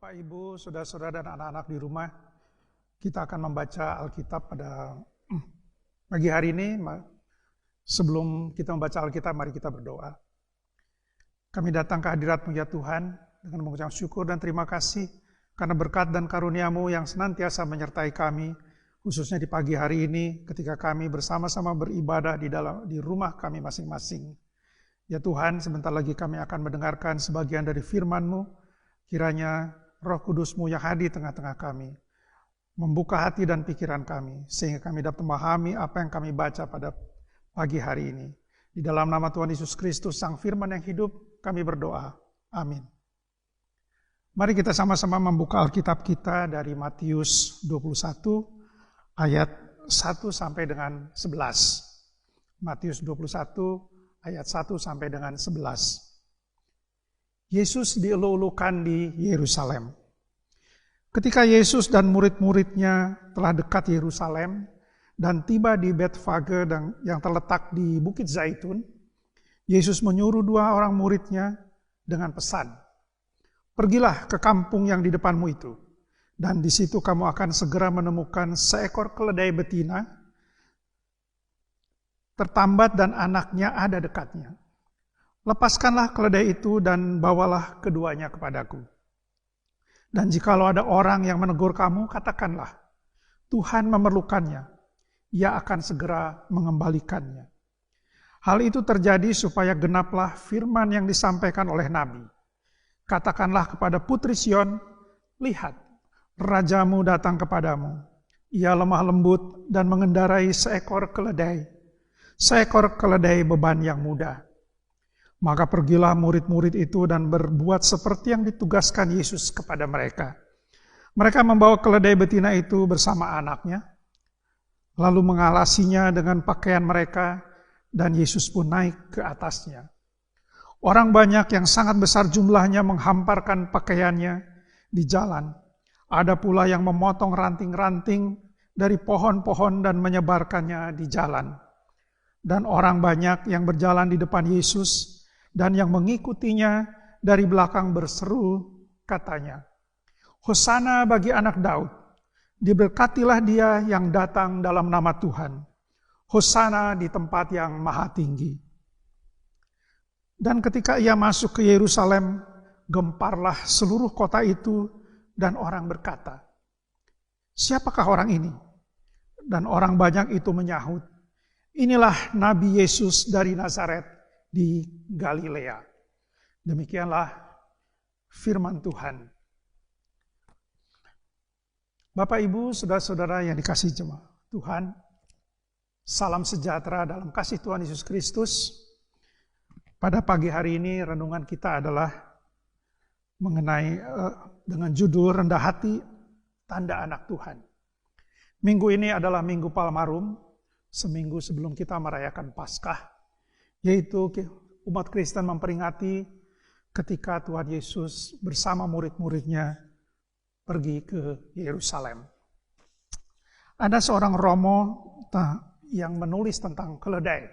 Bapak, Ibu, saudara-saudara dan anak-anak di rumah, kita akan membaca Alkitab pada pagi hari ini. Sebelum kita membaca Alkitab, mari kita berdoa. Kami datang ke hadirat-Mu ya Tuhan, dengan mengucap syukur dan terima kasih, karena berkat dan karunia-Mu yang senantiasa menyertai kami, khususnya di pagi hari ini, ketika kami bersama-sama beribadah di rumah kami masing-masing. Ya Tuhan, sebentar lagi kami akan mendengarkan sebagian dari firman-Mu, kiranya Roh Kudus-Mu yang hadir di tengah-tengah kami, membuka hati dan pikiran kami, sehingga kami dapat memahami apa yang kami baca pada pagi hari ini. Di dalam nama Tuhan Yesus Kristus, Sang Firman yang hidup, kami berdoa. Amin. Mari kita sama-sama membuka Alkitab kita dari Matius 21, ayat 1 sampai dengan 11. Matius 21, ayat 1 sampai dengan 11. Yesus dielulukan di Yerusalem. Ketika Yesus dan murid-muridnya telah dekat Yerusalem dan tiba di Betfage yang terletak di Bukit Zaitun, Yesus menyuruh 2 orang muridnya dengan pesan, "Pergilah ke kampung yang di depanmu itu, dan di situ kamu akan segera menemukan seekor keledai betina, tertambat dan anaknya ada dekatnya. Lepaskanlah keledai itu dan bawalah keduanya kepadaku. Dan jikalau ada orang yang menegur kamu, katakanlah, Tuhan memerlukannya, ia akan segera mengembalikannya. Hal itu terjadi supaya genaplah firman yang disampaikan oleh Nabi. Katakanlah kepada putri Sion, lihat, rajamu datang kepadamu. Ia lemah lembut dan mengendarai seekor keledai beban yang mudah. Maka pergilah murid-murid itu dan berbuat seperti yang ditugaskan Yesus kepada mereka. Mereka membawa keledai betina itu bersama anaknya, lalu mengalasinya dengan pakaian mereka, dan Yesus pun naik ke atasnya. Orang banyak yang sangat besar jumlahnya menghamparkan pakaiannya di jalan. Ada pula yang memotong ranting-ranting dari pohon-pohon dan menyebarkannya di jalan. Dan orang banyak yang berjalan di depan Yesus dan yang mengikutinya dari belakang berseru, katanya, Hosana bagi anak Daud, diberkatilah dia yang datang dalam nama Tuhan. Hosana di tempat yang maha tinggi. Dan ketika ia masuk ke Yerusalem, gemparlah seluruh kota itu, dan orang berkata, siapakah orang ini? Dan orang banyak itu menyahut, inilah Nabi Yesus dari Nazaret di Galilea. Demikianlah firman Tuhan. Bapak, Ibu, saudara-saudara yang dikasihi jemaat Tuhan, salam sejahtera dalam kasih Tuhan Yesus Kristus. Pada pagi hari ini renungan kita adalah mengenai dengan judul rendah hati, tanda anak Tuhan. Minggu ini adalah Minggu Palmarum, seminggu sebelum kita merayakan Paskah, yaitu umat Kristen memperingati ketika Tuhan Yesus bersama murid-muridnya pergi ke Yerusalem. Ada seorang Romo yang menulis tentang keledai.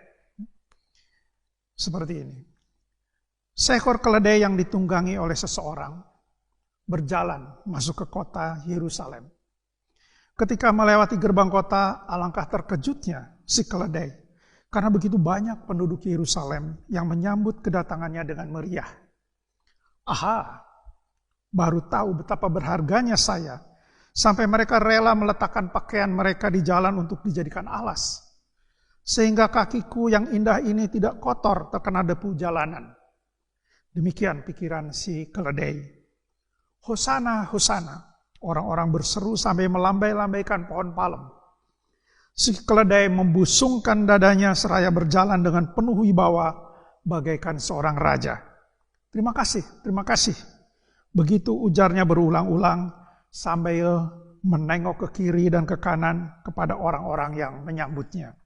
Seperti ini. Seekor keledai yang ditunggangi oleh seseorang berjalan masuk ke kota Yerusalem. Ketika melewati gerbang kota, alangkah terkejutnya si keledai, karena begitu banyak penduduk Yerusalem yang menyambut kedatangannya dengan meriah. Aha, baru tahu betapa berharganya saya, sampai mereka rela meletakkan pakaian mereka di jalan untuk dijadikan alas, sehingga kakiku yang indah ini tidak kotor terkena debu jalanan. Demikian pikiran si keledai. Hosana, Hosana. Orang-orang berseru sampai melambai-lambaikan pohon palem. Si keledai membusungkan dadanya seraya berjalan dengan penuh wibawa bagaikan seorang raja. Terima kasih, terima kasih. Begitu ujarnya berulang-ulang sambil menengok ke kiri dan ke kanan kepada orang-orang yang menyambutnya.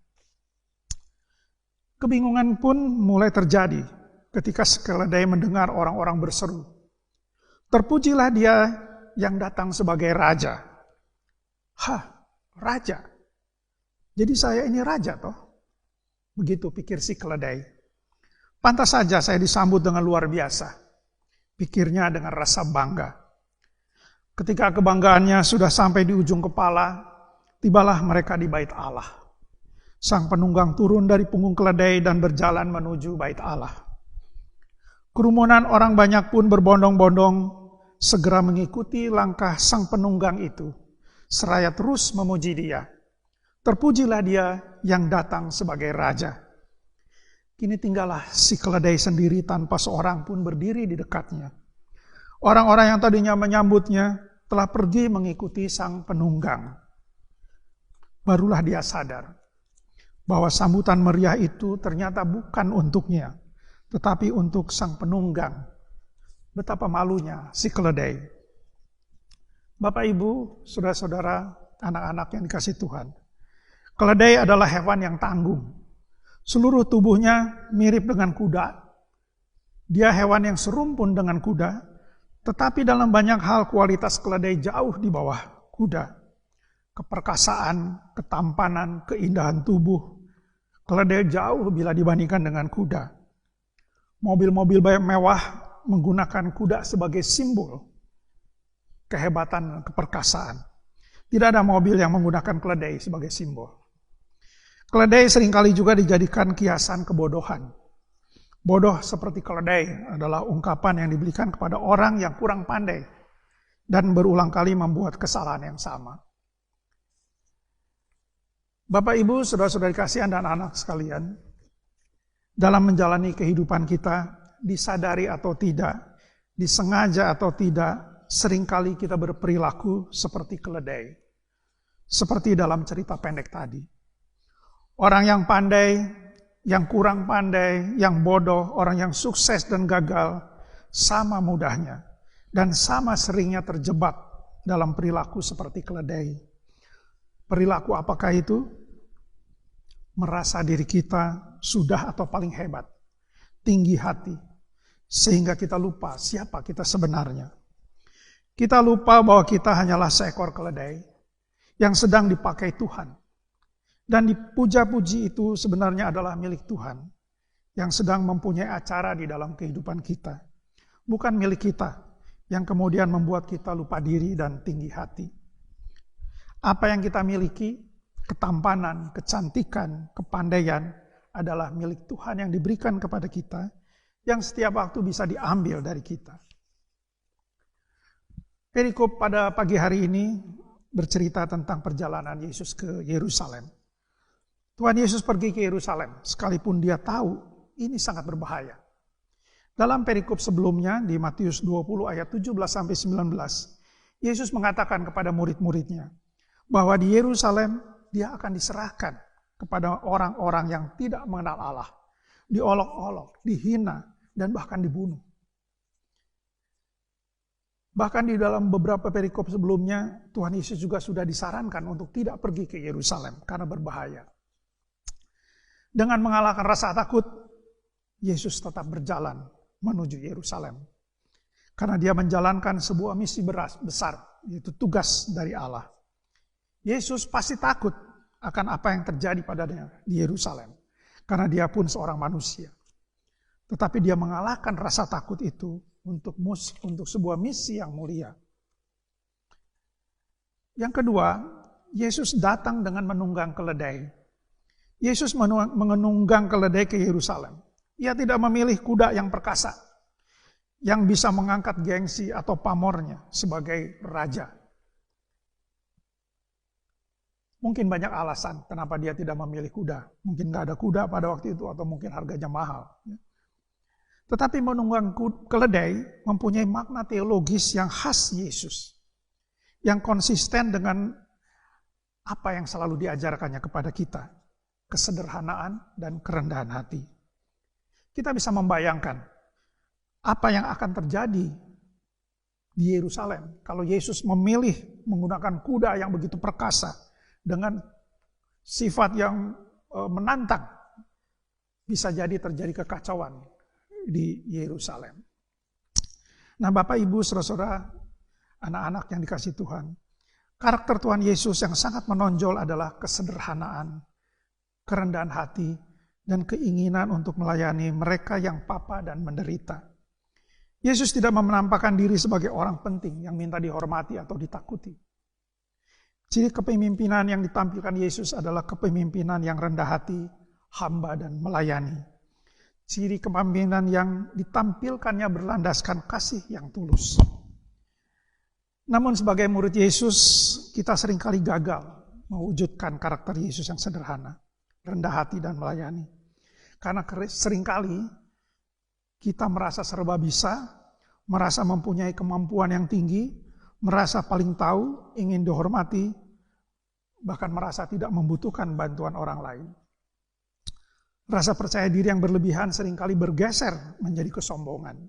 Kebingungan pun mulai terjadi ketika si keledai mendengar orang-orang berseru, terpujilah dia yang datang sebagai raja. Hah, raja? Jadi saya ini raja toh? Begitu pikir si keledai. Pantas saja saya disambut dengan luar biasa. Pikirnya dengan rasa bangga. Ketika kebanggaannya sudah sampai di ujung kepala, tibalah mereka di bait Allah. Sang penunggang turun dari punggung keledai dan berjalan menuju bait Allah. Kerumunan orang banyak pun berbondong-bondong segera mengikuti langkah sang penunggang itu, seraya terus memuji dia. Terpujilah dia yang datang sebagai raja. Kini tinggallah si keledai sendiri tanpa seorang pun berdiri di dekatnya. Orang-orang yang tadinya menyambutnya telah pergi mengikuti sang penunggang. Barulah dia sadar bahwa sambutan meriah itu ternyata bukan untuknya, tetapi untuk sang penunggang. Betapa malunya si keledai. Bapak, Ibu, saudara-saudara, anak-anak yang dikasihi Tuhan. Keledai adalah hewan yang tanggung. Seluruh tubuhnya mirip dengan kuda. Dia hewan yang serumpun dengan kuda, tetapi dalam banyak hal kualitas keledai jauh di bawah kuda. Keperkasaan, ketampanan, keindahan tubuh. Keledai jauh bila dibandingkan dengan kuda. Mobil-mobil mewah menggunakan kuda sebagai simbol kehebatan dan keperkasaan. Tidak ada mobil yang menggunakan keledai sebagai simbol. Keledai seringkali juga dijadikan kiasan kebodohan. Bodoh seperti keledai adalah ungkapan yang diberikan kepada orang yang kurang pandai dan berulang kali membuat kesalahan yang sama. Bapak, Ibu, saudara-saudari kasihan dan anak sekalian, dalam menjalani kehidupan kita, disadari atau tidak, disengaja atau tidak, seringkali kita berperilaku seperti keledai. Seperti dalam cerita pendek tadi. Orang yang pandai, yang kurang pandai, yang bodoh, orang yang sukses dan gagal, sama mudahnya dan sama seringnya terjebak dalam perilaku seperti keledai. Perilaku apakah itu? Merasa diri kita sudah atau paling hebat, tinggi hati, sehingga kita lupa siapa kita sebenarnya. Kita lupa bahwa kita hanyalah seekor keledai yang sedang dipakai Tuhan. Dan dipuja-puji itu sebenarnya adalah milik Tuhan yang sedang mempunyai acara di dalam kehidupan kita. Bukan milik kita yang kemudian membuat kita lupa diri dan tinggi hati. Apa yang kita miliki, ketampanan, kecantikan, kepandaian adalah milik Tuhan yang diberikan kepada kita, yang setiap waktu bisa diambil dari kita. Perikop pada pagi hari ini bercerita tentang perjalanan Yesus ke Yerusalem. Tuhan Yesus pergi ke Yerusalem, sekalipun dia tahu ini sangat berbahaya. Dalam perikop sebelumnya di Matius 20 ayat 17-19, Yesus mengatakan kepada murid-muridnya bahwa di Yerusalem dia akan diserahkan kepada orang-orang yang tidak mengenal Allah, diolok-olok, dihina, dan bahkan dibunuh. Bahkan di dalam beberapa perikop sebelumnya, Tuhan Yesus juga sudah disarankan untuk tidak pergi ke Yerusalem karena berbahaya. Dengan mengalahkan rasa takut, Yesus tetap berjalan menuju Yerusalem. Karena dia menjalankan sebuah misi besar, yaitu tugas dari Allah. Yesus pasti takut akan apa yang terjadi padanya di Yerusalem. Karena dia pun seorang manusia. Tetapi dia mengalahkan rasa takut itu untuk sebuah misi yang mulia. Yang kedua, Yesus datang dengan menunggang keledai. Yesus menunggang keledai ke Yerusalem. Ia tidak memilih kuda yang perkasa, yang bisa mengangkat gengsi atau pamornya sebagai raja. Mungkin banyak alasan kenapa dia tidak memilih kuda. Mungkin nggak ada kuda pada waktu itu atau mungkin harganya mahal. Tetapi menunggang keledai mempunyai makna teologis yang khas Yesus. Yang konsisten dengan apa yang selalu diajarkannya kepada kita. Kesederhanaan dan kerendahan hati. Kita bisa membayangkan apa yang akan terjadi di Yerusalem kalau Yesus memilih menggunakan kuda yang begitu perkasa dengan sifat yang menantang. Bisa jadi terjadi kekacauan di Yerusalem. Nah, Bapak, Ibu, saudara-saudara, anak-anak yang dikasihi Tuhan, karakter Tuhan Yesus yang sangat menonjol adalah kesederhanaan, kerendahan hati, dan keinginan untuk melayani mereka yang papa dan menderita. Yesus tidak menampakkan diri sebagai orang penting yang minta dihormati atau ditakuti. Ciri kepemimpinan yang ditampilkan Yesus adalah kepemimpinan yang rendah hati, hamba, dan melayani. Ciri kepemimpinan yang ditampilkannya berlandaskan kasih yang tulus. Namun sebagai murid Yesus, kita seringkali gagal mewujudkan karakter Yesus yang sederhana, rendah hati, dan melayani. Karena seringkali kita merasa serba bisa, merasa mempunyai kemampuan yang tinggi, merasa paling tahu, ingin dihormati, bahkan merasa tidak membutuhkan bantuan orang lain. Rasa percaya diri yang berlebihan seringkali bergeser menjadi kesombongan.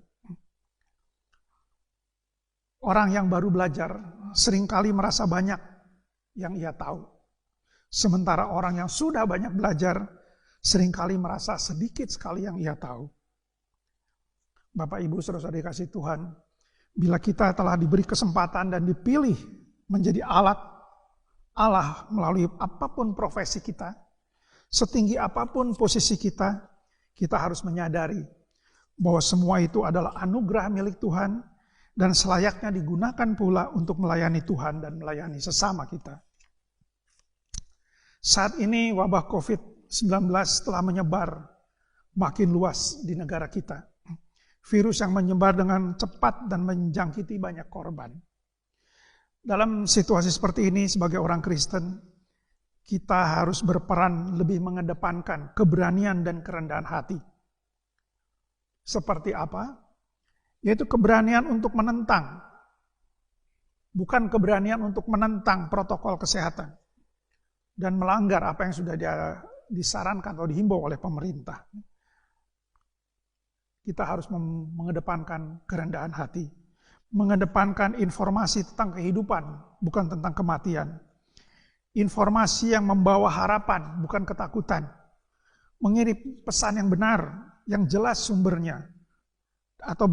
Orang yang baru belajar seringkali merasa banyak yang ia tahu. Sementara orang yang sudah banyak belajar seringkali merasa sedikit sekali yang ia tahu. Bapak, Ibu, saudara-saudara dikasihi Tuhan, bila kita telah diberi kesempatan dan dipilih menjadi alat Allah melalui apapun profesi kita, setinggi apapun posisi kita, kita harus menyadari bahwa semua itu adalah anugerah milik Tuhan dan selayaknya digunakan pula untuk melayani Tuhan dan melayani sesama kita. Saat ini wabah COVID-19 telah menyebar makin luas di negara kita. Virus yang menyebar dengan cepat dan menjangkiti banyak korban. Dalam situasi seperti ini sebagai orang Kristen, kita harus berperan lebih mengedepankan keberanian dan kerendahan hati. Seperti apa? Yaitu keberanian untuk menentang. Bukan keberanian untuk menentang protokol kesehatan dan melanggar apa yang sudah disarankan atau dihimbau oleh pemerintah. Kita harus mengedepankan kerendahan hati, mengedepankan informasi tentang kehidupan, bukan tentang kematian. Informasi yang membawa harapan, bukan ketakutan. Mengirim pesan yang benar, yang jelas sumbernya, atau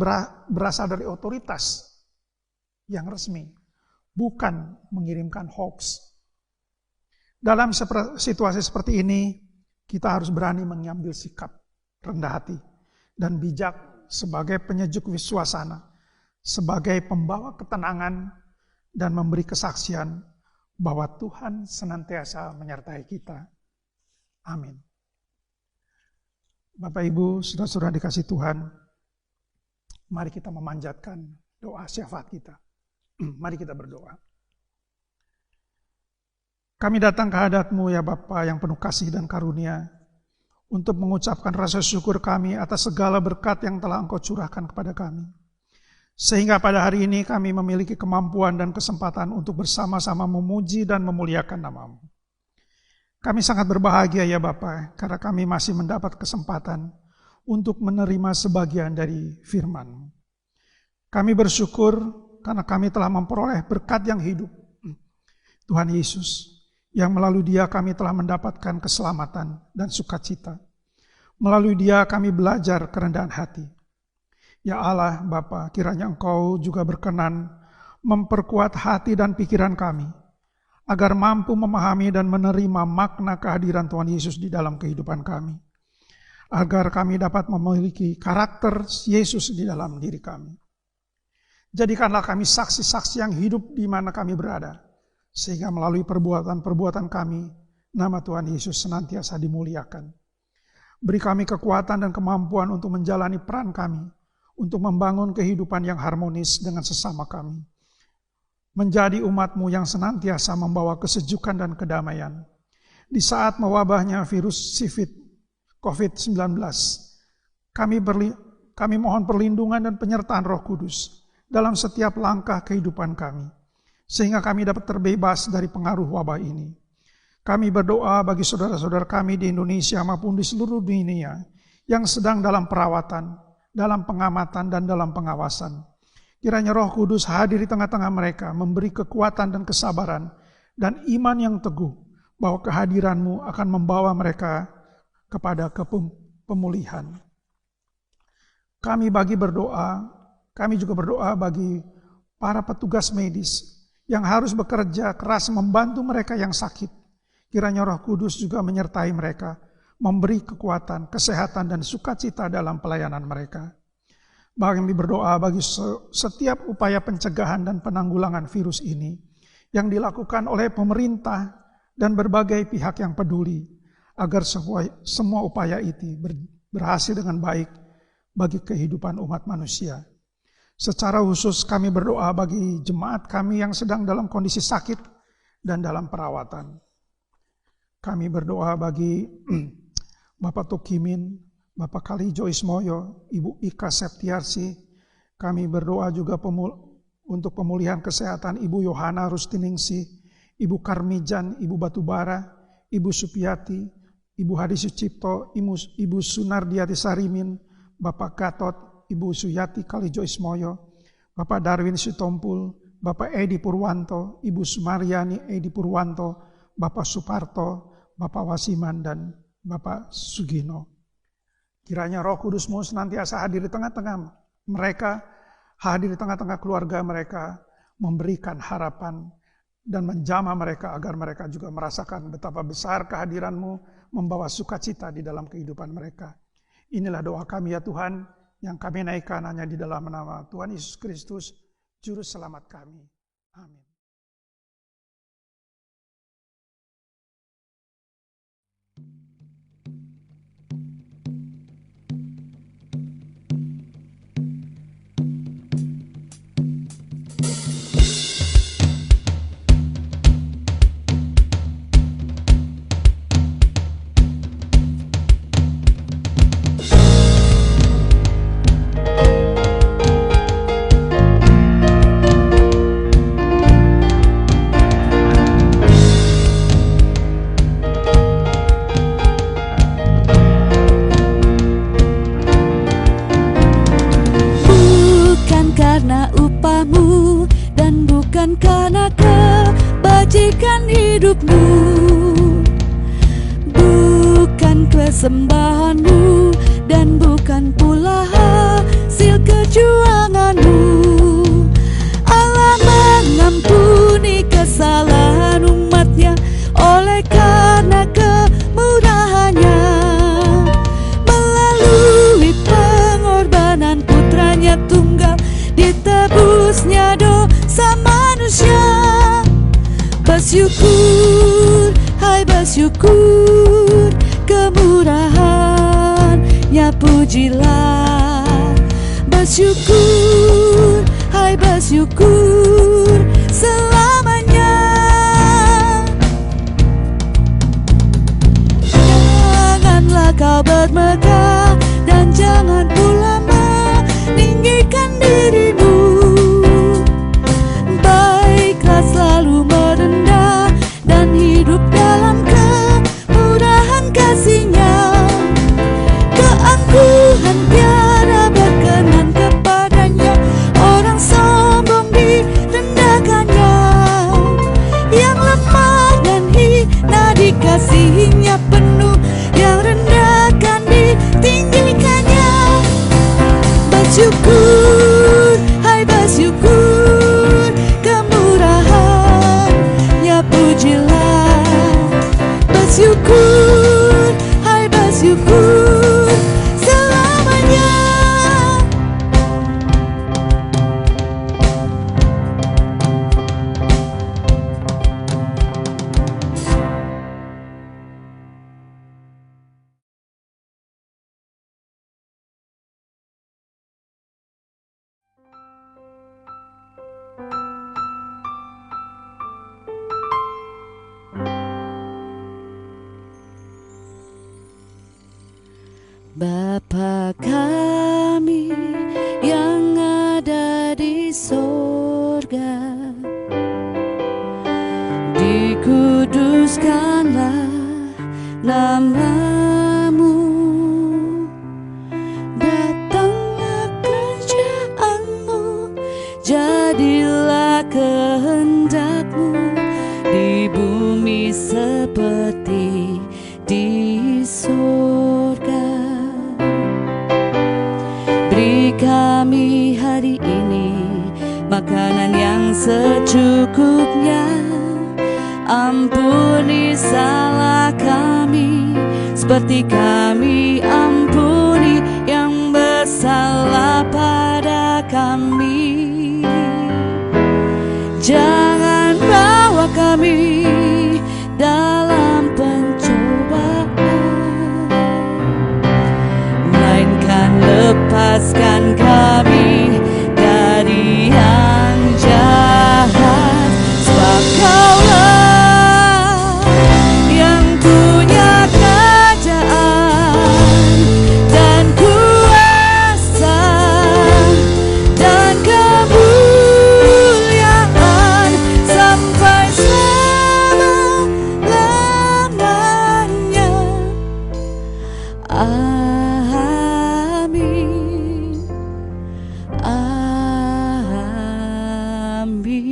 berasal dari otoritas yang resmi, bukan mengirimkan hoax. Dalam situasi seperti ini, kita harus berani mengambil sikap rendah hati dan bijak sebagai penyejuk suasana, sebagai pembawa ketenangan dan memberi kesaksian bahwa Tuhan senantiasa menyertai kita. Amin. Bapak Ibu, saudara-saudara dikasih Tuhan, mari kita memanjatkan doa syafaat kita. Mari kita berdoa. Kami datang ke hadirat-Mu ya Bapa yang penuh kasih dan karunia, untuk mengucapkan rasa syukur kami atas segala berkat yang telah Engkau curahkan kepada kami. Sehingga pada hari ini kami memiliki kemampuan dan kesempatan untuk bersama-sama memuji dan memuliakan nama-Mu. Kami sangat berbahagia ya Bapa, karena kami masih mendapat kesempatan untuk menerima sebagian dari firman-Mu. Kami bersyukur karena kami telah memperoleh berkat yang hidup, Tuhan Yesus, yang melalui Dia kami telah mendapatkan keselamatan dan sukacita. Melalui Dia kami belajar kerendahan hati. Ya Allah Bapa, kiranya Engkau juga berkenan memperkuat hati dan pikiran kami, agar mampu memahami dan menerima makna kehadiran Tuhan Yesus di dalam kehidupan kami. Agar kami dapat memiliki karakter Yesus di dalam diri kami. Jadikanlah kami saksi-saksi yang hidup di mana kami berada, sehingga melalui perbuatan-perbuatan kami, nama Tuhan Yesus senantiasa dimuliakan. Beri kami kekuatan dan kemampuan untuk menjalani peran kami, untuk membangun kehidupan yang harmonis dengan sesama kami. Menjadi umat-Mu yang senantiasa membawa kesejukan dan kedamaian. Di saat mewabahnya virus sifit COVID-19, kami mohon perlindungan dan penyertaan Roh Kudus dalam setiap langkah kehidupan kami, sehingga kami dapat terbebas dari pengaruh wabah ini. Kami berdoa bagi saudara-saudara kami di Indonesia maupun di seluruh dunia yang sedang dalam perawatan, dalam pengamatan, dan dalam pengawasan. Kiranya Roh Kudus hadir di tengah-tengah mereka, memberi kekuatan dan kesabaran, dan iman yang teguh, bahwa kehadiran-Mu akan membawa mereka kepada pemulihan. Kami juga berdoa bagi para petugas medis yang harus bekerja keras membantu mereka yang sakit. Kiranya Roh Kudus juga menyertai mereka, memberi kekuatan, kesehatan, dan sukacita dalam pelayanan mereka. Bahkan kami berdoa bagi setiap upaya pencegahan dan penanggulangan virus ini yang dilakukan oleh pemerintah dan berbagai pihak yang peduli, agar semua upaya itu berhasil dengan baik bagi kehidupan umat manusia. Secara khusus kami berdoa bagi jemaat kami yang sedang dalam kondisi sakit dan dalam perawatan. Kami berdoa bagi Bapak Tukimin, Bapak Kalijo Ismoyo, Ibu Ika Septiarsi. Kami berdoa juga untuk pemulihan kesehatan Ibu Yohana Rustiningsih, Ibu Karmijan, Ibu Batubara, Ibu Supiati, Ibu Hadi Sucipto, Ibu Sunardiati Sarimin, Bapak Gatot, Ibu Suyati Kalijo Ismoyo, Bapak Darwin Sitompul, Bapak Edi Purwanto, Ibu Sumaryani Edi Purwanto, Bapak Suparto, Bapak Wasiman, dan Bapak Sugino. Kiranya Roh Kudus-Mu senantiasa hadir di tengah-tengah mereka, hadir di tengah-tengah keluarga mereka, memberikan harapan dan menjamah mereka agar mereka juga merasakan betapa besar kehadiran-Mu membawa sukacita di dalam kehidupan mereka. Inilah doa kami ya Tuhan, yang kami naikkan hanya di dalam nama Tuhan Yesus Kristus, Juru Selamat kami. Amin. kebajikan hidupmu, bukan kesembahanmu dan bukan pula hasil kejuanganmu. Allah mengampuni kesalahan umatnya oleh karena kemurahannya, melalui pengorbanan putranya tunggal ditebusnya dosa manusia. Bersyukur, hai bersyukur, kemurahannya pujilah. Bersyukur, hai bersyukur, selamanya. Janganlah kau bermegah dan jangan pula meninggikan dirimu. Baiklah selalu merendah dan hidup dalam kemurahan kasih-Nya. Keangkuhan tiada berkenan kepadanya, orang sombong direndahkannya. Yang lemah dan hina dikasihinya penuh, yang rendahkan ditinggikannya. Bersyukur, hai bersyukur, kemurahannya pujilah. Bersyukur, hai bersyukur, selamanya. Bapa kami yang ada di sorga, dikuduskanlah nama-Mu, datanglah kerajaan-Mu, jadilah kehendak-Mu di bumi seperti di sorga. Beri kami hari ini makanan yang secukupnya. Ampuni salah kami seperti kami ampuni yang bersalah pada kami. Jangan bawa kami dalam pencobaan, melainkan lepaskan kami dari yang jahat. Sebab Kaulah yang punya kerajaan dan kuasa dan kemuliaan sampai selama-lamanya. Amin. Amin.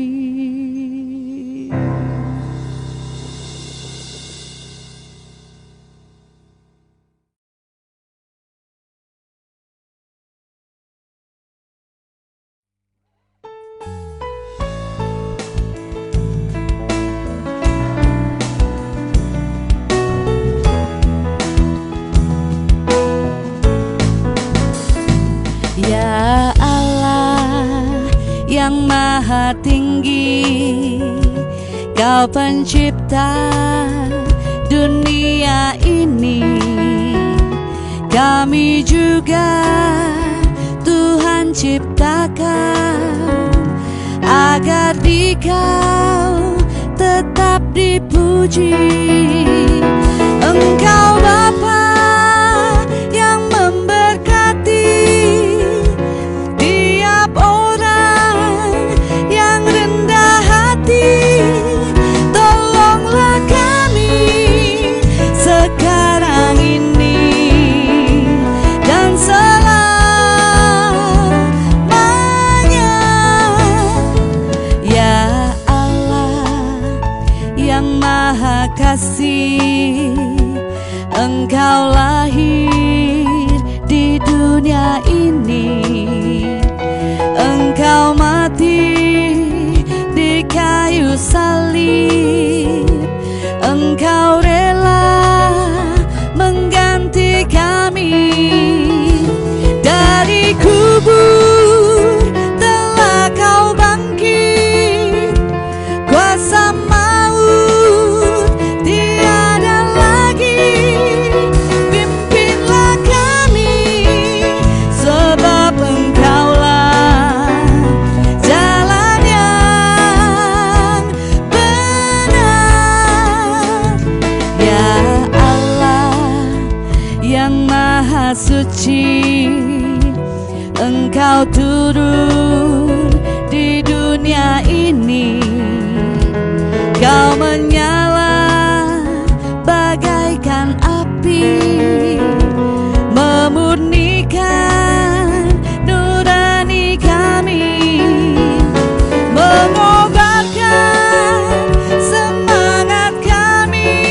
Ya Allah yang maha tinggi, Kau pencipta dunia ini. Kami juga Tuhan ciptakan agar di Kau tetap dipuji. Engkau Bapa yang memberkati tiap orang yang rendah hati. Tolonglah kami sekarang ini dan selamanya. Ya Allah kasih, Engkau lahir di dunia ini. Engkau mati di kayu salib. Engkau rela mengganti kami. Dari kubur telah kau bangkit, kuasa maut tiada lagi. Pimpinlah kami, sebab Engkaulah jalan yang benar. Ya Allah yang Maha Suci, Engkau turun di dunia ini. Kau menyala bagaikan api, memurnikan nurani kami, mengobarkan semangat kami,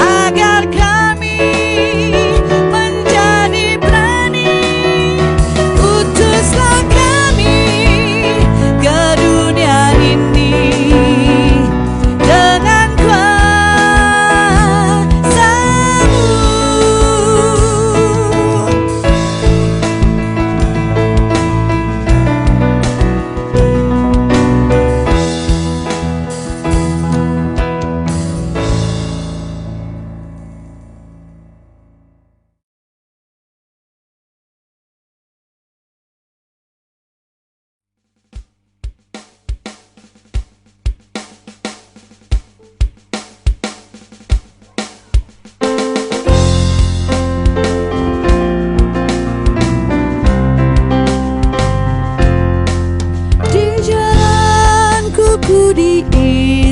agar kami menjadi berani. Utuslah kami ke dunia ini dengan kuasa-Mu. Di jalanku ku diiringi